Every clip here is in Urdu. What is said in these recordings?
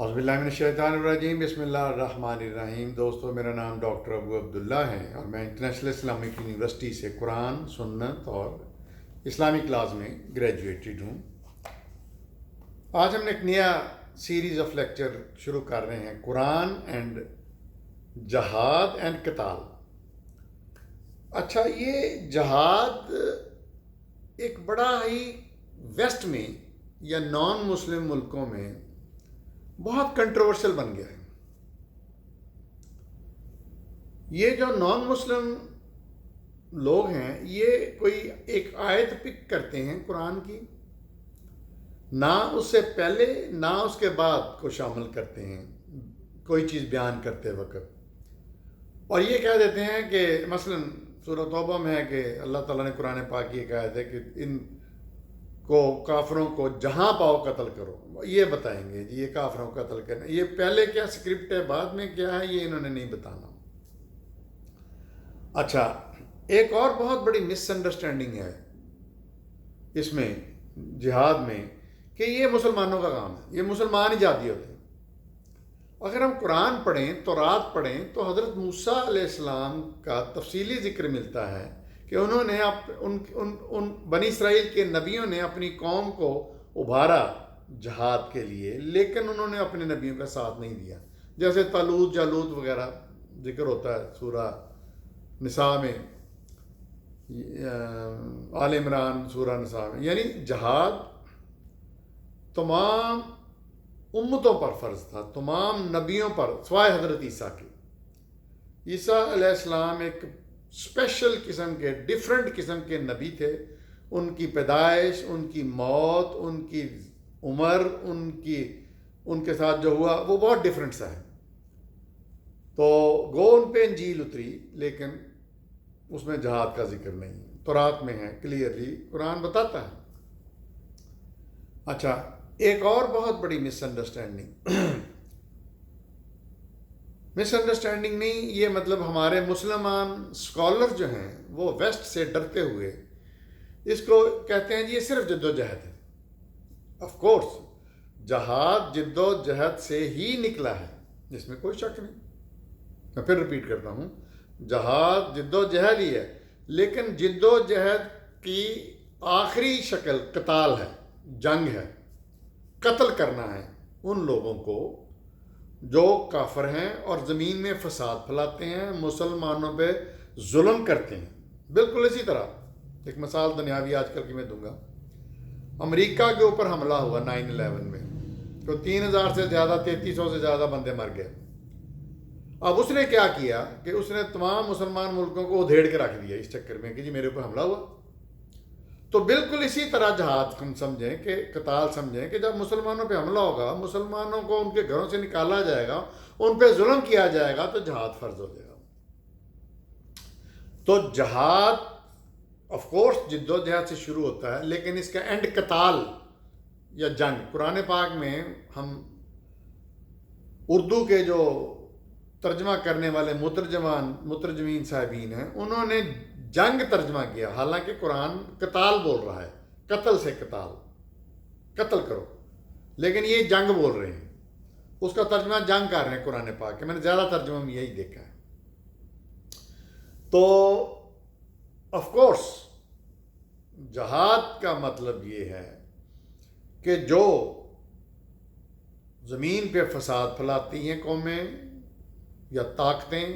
اعوذ باللہ من الشیطان الرجیم، بسم اللہ الرحمن الرحیم۔ دوستو، میرا نام ڈاکٹر ابو عبداللہ ہے اور میں انٹرنیشنل اسلامک یونیورسٹی سے قرآن، سنت اور اسلامک لاز میں گریجویٹڈ ہوں۔ آج ہم نے ایک نیا سیریز آف لیکچر شروع کر رہے ہیں، قرآن اینڈ جہاد اینڈ قتال۔ اچھا، یہ جہاد ایک بڑا ہی ویسٹ میں یا نان مسلم ملکوں میں بہت کنٹروورشل بن گیا ہے۔ یہ جو نان مسلم لوگ ہیں، یہ کوئی ایک آیت پک کرتے ہیں قرآن کی، نہ اس سے پہلے نہ اس کے بعد کو شامل کرتے ہیں کوئی چیز بیان کرتے وقت، اور یہ کہہ دیتے ہیں کہ مثلا سورہ توبہ میں ہے کہ اللہ تعالیٰ نے قرآن پاک یہ کہا ہے کہ ان کو کافروں کو جہاں پاؤ قتل کرو۔ یہ بتائیں گے جی، یہ کافروں کو قتل کرنا، یہ پہلے کیا اسکرپٹ ہے، بعد میں کیا ہے، یہ انہوں نے نہیں بتانا۔ اچھا، ایک اور بہت بڑی مس انڈرسٹینڈنگ ہے اس میں جہاد میں کہ یہ مسلمانوں کا کام ہے، یہ مسلمان ہی جہادی ہوتے ہیں۔ اگر ہم قرآن پڑھیں، تورات پڑھیں، تو حضرت موسیٰ علیہ السلام کا تفصیلی ذکر ملتا ہے کہ انہوں نے ان بنی اسرائیل کے نبیوں نے اپنی قوم کو ابھارا جہاد کے لیے، لیکن انہوں نے اپنے نبیوں کا ساتھ نہیں دیا۔ جیسے طالوت جالوت وغیرہ ذکر ہوتا ہے سورہ نساء میں، آل عمران سورہ نساء میں۔ یعنی جہاد تمام امتوں پر فرض تھا، تمام نبیوں پر سوائے حضرت عیسیٰ کے۔ عیسیٰ علیہ السلام ایک اسپیشل قسم کے، ڈیفرنٹ قسم کے نبی تھے۔ ان کی پیدائش، ان کی موت، ان کی عمر، ان کے ساتھ جو ہوا وہ بہت ڈیفرنٹ سا ہے۔ تو گو ان پہ انجیل اتری، لیکن اس میں جہاد کا ذکر نہیں ہے۔ تورات میں ہے، کلیئرلی قرآن بتاتا ہے۔ اچھا، ایک اور بہت بڑی مس انڈرسٹینڈنگ نہیں، یہ مطلب ہمارے مسلمان اسکالر جو ہیں وہ ویسٹ سے ڈرتے ہوئے اس کو کہتے ہیں جی یہ صرف جد و جہد ہے۔ آف کورس جہاد جد و جہد سے ہی نکلا ہے، اس میں کوئی شک نہیں۔ میں پھر ریپیٹ کرتا ہوں، جہاد جد و جہد ہی ہے، لیکن جد و جہد کی آخری شکل قتال ہے، جنگ ہے، قتل کرنا ہے ان لوگوں کو جو کافر ہیں اور زمین میں فساد پھیلاتے ہیں، مسلمانوں پہ ظلم کرتے ہیں۔ بالکل اسی طرح ایک مثال دنیاوی آج کل کی میں دوں گا۔ امریکہ کے اوپر حملہ ہوا 9/11 میں، تو 3000 سے زیادہ، 3300 سے زیادہ بندے مر گئے۔ اب اس نے کیا کیا کہ اس نے تمام مسلمان ملکوں کو ادھیڑ کے رکھ دیا اس چکر میں کہ جی میرے اوپر حملہ ہوا۔ تو بالکل اسی طرح جہاد ہم سمجھیں کہ قتال سمجھیں کہ جب مسلمانوں پہ حملہ ہوگا، مسلمانوں کو ان کے گھروں سے نکالا جائے گا، ان پہ ظلم کیا جائے گا، تو جہاد فرض ہو جائے گا۔ تو جہاد آف کورس جد و جہد سے شروع ہوتا ہے، لیکن اس کا اینڈ قتال یا جنگ۔ قرآن پاک میں ہم اردو کے جو ترجمہ کرنے والے مترجمین صاحبین ہیں، انہوں نے جنگ ترجمہ کیا، حالانکہ قرآن قتال بول رہا ہے، قتل سے قتال، قتل کرو، لیکن یہ جنگ بول رہے ہیں، اس کا ترجمہ جنگ کر رہے ہیں قرآن پاک کے۔ میں نے زیادہ ترجمہ میں یہی دیکھا ہے۔ تو آف کورس جہاد کا مطلب یہ ہے کہ جو زمین پہ فساد پھیلاتی ہیں قومیں یا طاقتیں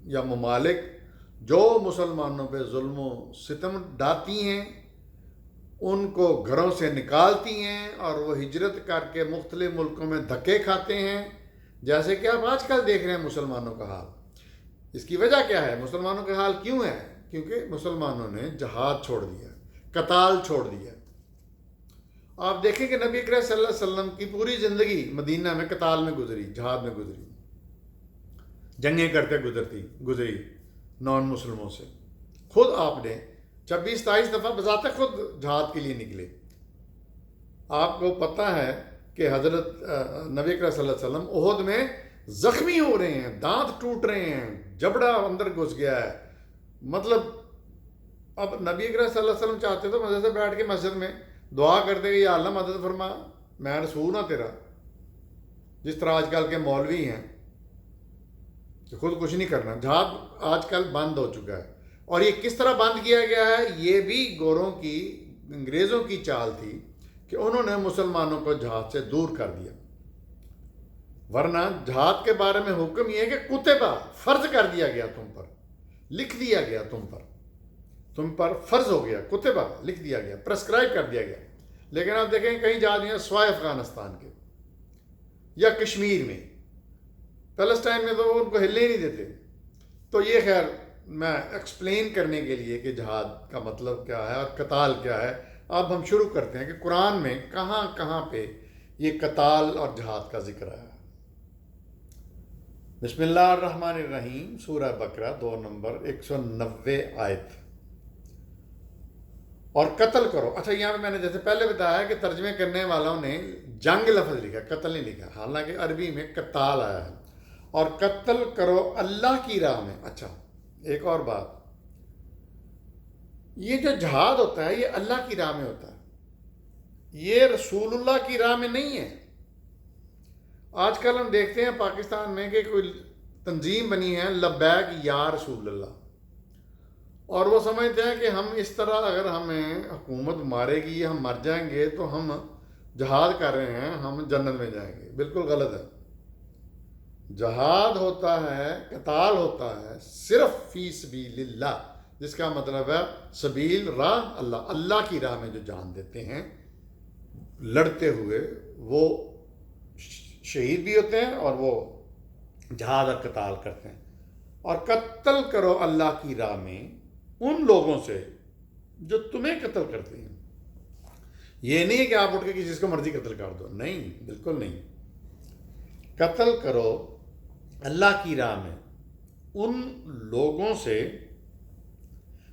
یا ممالک، جو مسلمانوں پہ ظلم و ستم ڈھاتی ہیں، ان کو گھروں سے نکالتی ہیں اور وہ ہجرت کر کے مختلف ملکوں میں دھکے کھاتے ہیں، جیسے کہ آپ آج کل دیکھ رہے ہیں مسلمانوں کا حال۔ اس کی وجہ کیا ہے؟ مسلمانوں کا حال کیوں ہے؟ کیونکہ مسلمانوں نے جہاد چھوڑ دیا، قتال چھوڑ دیا۔ آپ دیکھیں کہ نبی کریم صلی اللہ علیہ وسلم کی پوری زندگی مدینہ میں قتال میں گزری، جہاد میں گزری، جنگیں کرتے گزری نان مسلموں سے۔ خود آپ نے 26-27 دفعہ بذات خود جہاد کے لیے نکلے۔ آپ کو پتہ ہے کہ حضرت نبی کریم صلی اللہ علیہ وسلم احد میں زخمی ہو رہے ہیں، دانت ٹوٹ رہے ہیں، جبڑا اندر گھس گیا ہے۔ مطلب اب نبی کریم صلی اللہ علیہ وسلم چاہتے تو مزے سے بیٹھ کے مسجد میں دعا کرتے کہ یا اللہ مدد فرما، میں رسول ہوں تیرا، جس طرح آج کل کے مولوی ہیں کہ خود کچھ نہیں کرنا. جہاد آج کل بند ہو چکا ہے. اور یہ کس طرح بند کیا گیا ہے؟ یہ بھی گوروں کی، انگریزوں کی چال تھی کہ انہوں نے مسلمانوں کو جہاد سے دور کر دیا. ورنہ جہاد کے بارے میں حکم یہ ہے کہ کتبہ فرض کر دیا گیا، تم پر لکھ دیا گیا، تم پر فرض ہو گیا، کتبہ لکھ دیا گیا، پرسکرائب کر دیا گیا. لیکن آپ دیکھیں کہیں جہاد ہیں سوائے افغانستان کے یا کشمیر میں، پیلسٹائن میں تو وہ ان کو ہلنے ہی نہیں دیتے. تو یہ خیر میں ایکسپلین کرنے کے لیے کہ جہاد کا مطلب کیا ہے اور قتال کیا ہے، اب ہم شروع کرتے ہیں کہ قرآن میں کہاں کہاں پہ یہ قتال اور جہاد کا ذکر ہے. بسم اللہ الرحمن الرحیم، سورہ بقرہ 2 نمبر 190 آیت. اور قتل کرو. اچھا، یہاں پہ میں نے جیسے پہلے بتایا کہ ترجمے کرنے والوں نے جنگ لفظ لکھا، قتل نہیں لکھا، حالانکہ عربی میں قتال آیا ہے. اور قتل کرو اللہ کی راہ میں. اچھا، ایک اور بات، یہ جو جہاد ہوتا ہے یہ اللہ کی راہ میں ہوتا ہے، یہ رسول اللہ کی راہ میں نہیں ہے. آج کل ہم دیکھتے ہیں پاکستان میں کہ کوئی تنظیم بنی ہے لبیک یا رسول اللہ، اور وہ سمجھتے ہیں کہ ہم اس طرح اگر ہمیں حکومت مارے گی، ہم مر جائیں گے تو ہم جہاد کر رہے ہیں، ہم جنت میں جائیں گے. بالکل غلط ہے. جہاد ہوتا ہے، قتال ہوتا ہے صرف فی سبیل اللہ، جس کا مطلب ہے سبیل راہ اللہ، اللہ کی راہ میں جو جان دیتے ہیں لڑتے ہوئے، وہ شہید بھی ہوتے ہیں اور وہ جہاد اور قتال کرتے ہیں. اور قتل کرو اللہ کی راہ میں ان لوگوں سے جو تمہیں قتل کرتے ہیں. یہ نہیں ہے کہ آپ اٹھ کے کسی کو مرضی قتل کر دو، نہیں، بالکل نہیں. قتل کرو اللہ کی راہ میں ان لوگوں سے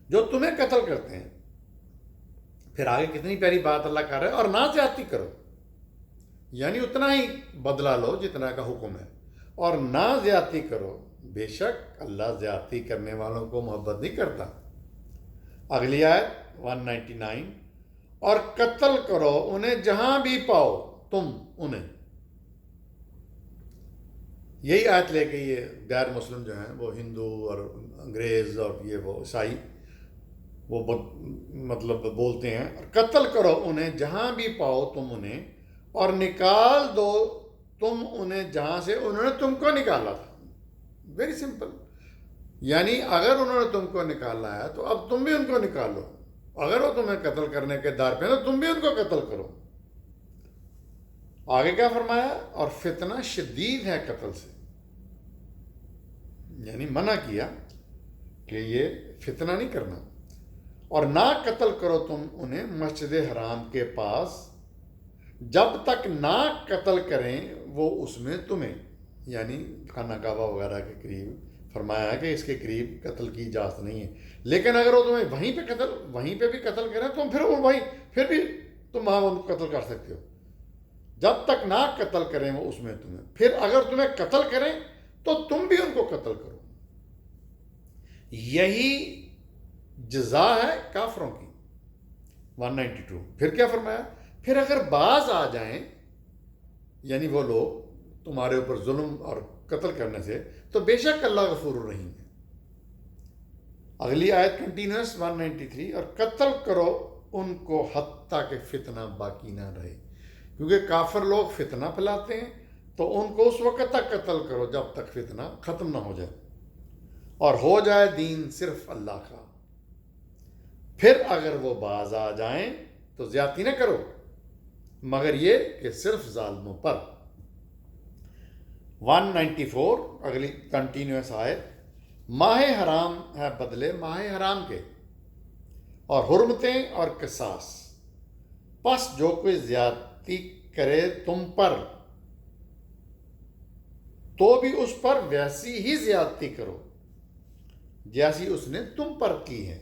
جو تمہیں قتل کرتے ہیں. پھر آگے کتنی پیاری بات اللہ کر رہا ہے، اور نہ زیادتی کرو، یعنی اتنا ہی بدلہ لو جتنا کا حکم ہے، اور نہ زیادتی کرو، بے شک اللہ زیادتی کرنے والوں کو محبت نہیں کرتا. اگلی آیت 199، اور قتل کرو انہیں جہاں بھی پاؤ تم انہیں. یہی آیت لے کے یہ غیر مسلم جو ہیں وہ ہندو اور انگریز اور یہ وہ عیسائی وہ مطلب بولتے ہیں، قتل کرو انہیں جہاں بھی پاؤ تم انہیں، اور نکال دو تم انہیں جہاں سے انہوں نے تم کو نکالا تھا. Very simple. یعنی اگر انہوں نے تم کو نکالا ہے تو اب تم بھی ان کو نکالو. اگر وہ تمہیں قتل کرنے کے دار پہ تو تم بھی ان کو قتل کرو. آگے کیا فرمایا؟ اور فتنہ شدید ہے قتل سے، یعنی منع کیا کہ یہ فتنہ نہیں کرنا. اور نہ قتل کرو تم انہیں مسجد حرام کے پاس جب تک نہ قتل کریں وہ اس میں تمہیں، یعنی خانہ کعبہ وغیرہ کے قریب فرمایا ہے کہ اس کے قریب قتل کی اجازت نہیں ہے. لیکن اگر وہ تمہیں وہیں پہ بھی قتل کریں تو پھر بھی تم وہاں ان کو قتل کر سکتے ہو، جب تک نہ قتل کریں وہ اس میں تمہیں. پھر اگر تمہیں قتل کریں تو تم بھی ان کو قتل کرو. یہی جزا ہے کافروں کی. 192. پھر کیا فرمایا؟ پھر اگر باز آ جائیں، یعنی وہ لوگ تمہارے اوپر ظلم اور قتل کرنے سے، تو بے شک اللہ غفور الرحیم ہے. اگلی آیت کنٹینیوس 193، اور قتل کرو ان کو حتیٰ کہ فتنہ باقی نہ رہے. کیونکہ کافر لوگ فتنہ پھیلاتے ہیں، تو ان کو اس وقت تک قتل کرو جب تک فتنہ ختم نہ ہو جائے اور ہو جائے دین صرف اللہ کا. پھر اگر وہ باز آ جائیں تو زیادتی نہ کرو، مگر یہ کہ صرف ظالموں پر. 194 اگلی کنٹینیوس آیت، ماہ حرام ہے بدلے ماہ حرام کے، اور حرمتیں اور قصاص، پس جو کوئی زیادتی کرے تم پر تو بھی اس پر ویسی ہی زیادتی کرو جیسی اس نے تم پر کی ہے،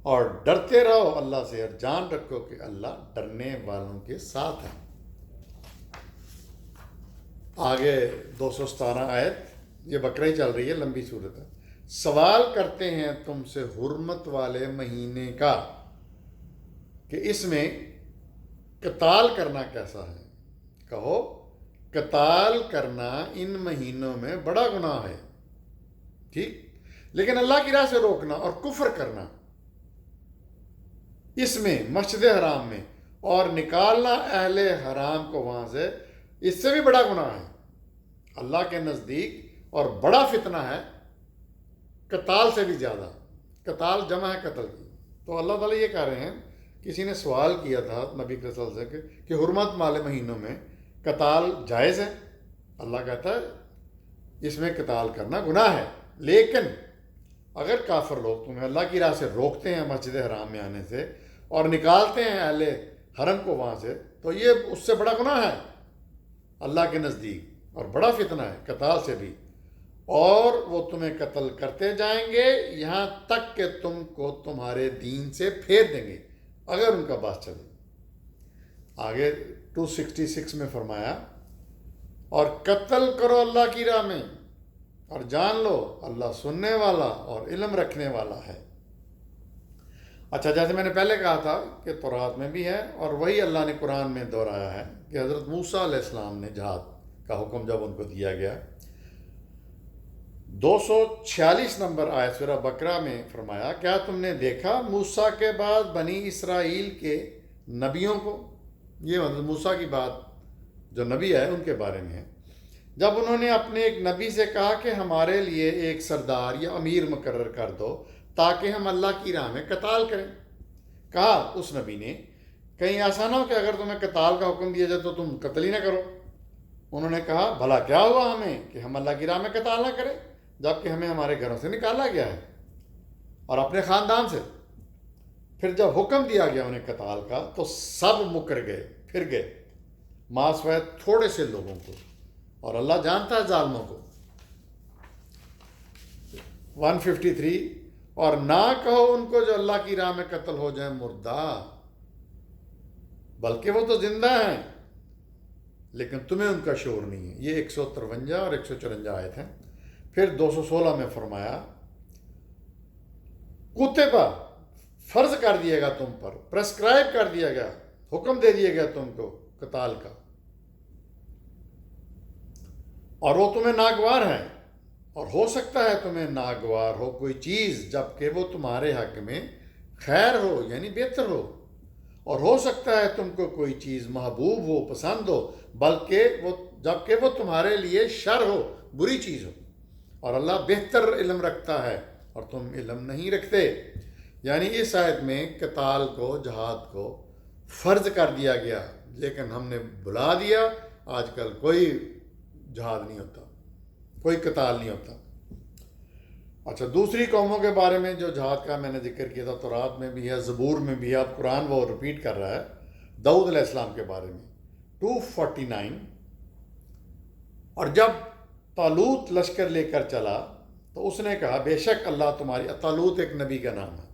اور ڈرتے رہو اللہ سے، اور جان رکھو کہ اللہ ڈرنے والوں کے ساتھ ہے. آگے 217 آیت، یہ بقرہ ہی چل رہی ہے، لمبی صورت ہے. سوال کرتے ہیں تم سے حرمت والے مہینے کا کہ اس میں قتال کرنا کیسا ہے. کہو قتال کرنا ان مہینوں میں بڑا گناہ ہے، ٹھیک، لیکن اللہ کی راہ سے روکنا اور کفر کرنا اس میں، مسجد حرام میں، اور نکالنا اہل حرام کو وہاں سے، اس سے بھی بڑا گناہ ہے اللہ کے نزدیک، اور بڑا فتنہ ہے قتال سے بھی زیادہ۔ قتال جمع ہے قتل کی۔ تو اللہ تعالیٰ یہ کہہ رہے ہیں، کسی نے سوال کیا تھا نبی صلی اللہ علیہ وسلم سے کہ حرمت والے مہینوں میں قتال جائز ہے؟ اللہ کہتا ہے اس میں قتال کرنا گناہ ہے، لیکن اگر کافر لوگ تمہیں اللہ کی راہ سے روکتے ہیں مسجد حرام میں آنے سے اور نکالتے ہیں اہل حرم کو وہاں سے، تو یہ اس سے بڑا گناہ ہے اللہ کے نزدیک، اور بڑا فتنہ ہے قتال سے بھی، اور وہ تمہیں قتل کرتے جائیں گے یہاں تک کہ تم کو تمہارے دین سے پھیر دیں گے اگر ان کا بات چلے۔ آگے 266 میں فرمایا، اور قتل کرو اللہ کی راہ میں، اور جان لو اللہ سننے والا اور علم رکھنے والا ہے۔ اچھا، جیسے میں نے پہلے کہا تھا کہ تورات میں بھی ہے، اور وہی اللہ نے قرآن میں دہرایا ہے کہ حضرت موسیٰ علیہ السلام نے جہاد کا حکم جب ان کو دیا گیا، 246 نمبر آیت سورہ بقرہ میں فرمایا، کیا تم نے دیکھا موسیٰ کے بعد بنی اسرائیل کے نبیوں کو، یہ مطلب موسیٰ کی بات جو نبی ہے ان کے بارے میں ہے، جب انہوں نے اپنے ایک نبی سے کہا کہ ہمارے لیے ایک سردار یا امیر مقرر کر دو تاکہ ہم اللہ کی راہ میں قتال کریں۔ کہا اس نبی نے، کہیں ایسا نہ ہو کہ اگر تمہیں قتال کا حکم دیا جائے تو تم قتل ہی نہ کرو۔ انہوں نے کہا، بھلا کیا ہوا ہمیں کہ ہم اللہ کی راہ میں قتال نہ کریں جبکہ ہمیں ہمارے گھروں سے نکالا گیا ہے اور اپنے خاندان سے۔ پھر جب حکم دیا گیا انہیں قتال کا تو سب مکر گئے، پھر گئے، ماسوائے تھوڑے سے لوگوں کو، اور اللہ جانتا ہے ظالموں کو۔ 153، اور نہ کہو ان کو جو اللہ کی راہ میں قتل ہو جائیں مردہ، بلکہ وہ تو زندہ ہیں لیکن تمہیں ان کا شعور نہیں ہے۔ یہ 153 اور 154 آیت ہیں۔ پھر 216 میں فرمایا، کتبہ فرض کر دیا گا تم پر، پرسکرائب کر دیا گیا، حکم دے دیا گیا تم کو قتال کا، اور وہ تمہیں ناگوار ہے، اور ہو سکتا ہے تمہیں ناگوار ہو کوئی چیز جبکہ وہ تمہارے حق میں خیر ہو، یعنی بہتر ہو، اور ہو سکتا ہے تم کو کوئی چیز محبوب ہو، پسند ہو، جبکہ وہ تمہارے لیے شر ہو، بری چیز ہو، اور اللہ بہتر علم رکھتا ہے اور تم علم نہیں رکھتے۔ یعنی اس آیت میں قتال کو، جہاد کو فرض کر دیا گیا، لیکن ہم نے بلا دیا، آج کل کوئی جہاد نہیں ہوتا، کوئی قتال نہیں ہوتا۔ اچھا، دوسری قوموں کے بارے میں جو جہاد کا میں نے ذکر کیا تھا، تورات میں بھی ہے، زبور میں بھی ہے، اب قرآن وہ ریپیٹ کر رہا ہے داؤد علیہ السلام کے بارے میں 249۔ اور جب طالوت لشکر لے کر چلا تو اس نے کہا، بے شک اللہ تمہاری، طالوت ایک نبی کا نام ہے،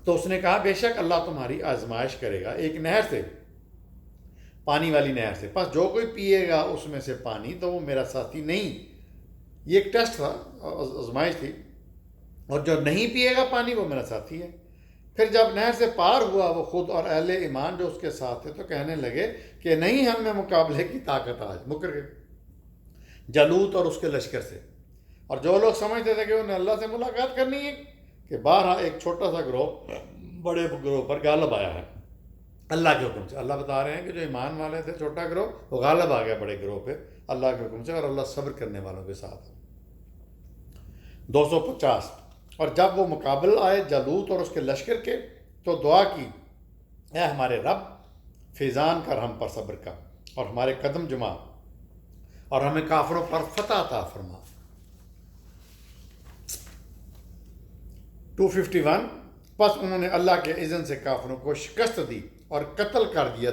تو اس نے کہا بے شک اللہ تمہاری آزمائش کرے گا ایک نہر سے، پانی والی نہر سے، پس جو کوئی پیے گا اس میں سے پانی تو وہ میرا ساتھی نہیں۔ یہ ایک ٹیسٹ تھا، آزمائش تھی، اور جو نہیں پیے گا پانی وہ میرا ساتھی ہے۔ پھر جب نہر سے پار ہوا وہ خود اور اہل ایمان جو اس کے ساتھ تھے تو کہنے لگے کہ نہیں ہم میں مقابلے کی طاقت، آج مکر گئے جالوت اور اس کے لشکر سے۔ اور جو لوگ سمجھتے تھے کہ انہیں اللہ سے ملاقات کرنی ہے، کہ بارہا ایک چھوٹا سا گروہ بڑے گروہ پر غالب آیا ہے اللہ کے حکم سے۔ اللہ بتا رہے ہیں کہ جو ایمان والے تھے چھوٹا گروہ وہ غالب آ گیا بڑے گروہ پہ اللہ کے حکم سے، اور اللہ صبر کرنے والوں کے ساتھ۔ 250، اور جب وہ مقابل آئے جالوت اور اس کے لشکر کے تو دعا کی، اے ہمارے رب فیضان کر ہم پر صبر کا، اور ہمارے قدم جما، اور ہمیں کافروں پر فتح عطا فرما۔ 251، پس انہوں نے اللہ کے اذن سے کافروں کو شکست دی اور قتل کر دیا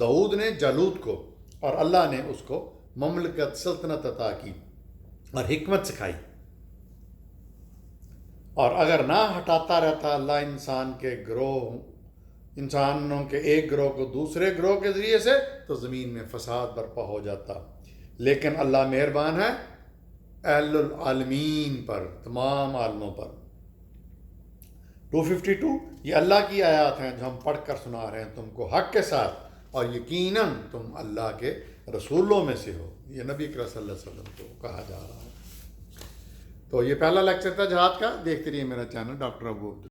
داؤد نے جالوت کو، اور اللہ نے اس کو مملکت، سلطنت عطا کی اور حکمت سکھائی۔ اور اگر نہ ہٹاتا رہتا اللہ انسانوں کے ایک گروہ کو دوسرے گروہ کے ذریعے سے تو زمین میں فساد برپا ہو جاتا، لیکن اللہ مہربان ہے اہل العالمین پر، تمام عالموں پر۔ 252، یہ اللہ کی آیات ہیں جو ہم پڑھ کر سنا رہے ہیں تم کو حق کے ساتھ، اور یقیناً تم اللہ کے رسولوں میں سے ہو. یہ نبی اکرم صلی اللہ علیہ وسلم کو کہا جا رہا ہے. تو یہ پہلا لیکچر تھا جہاد کا. دیکھتے رہیے میرا چینل ڈاکٹر ابو عبداللہ.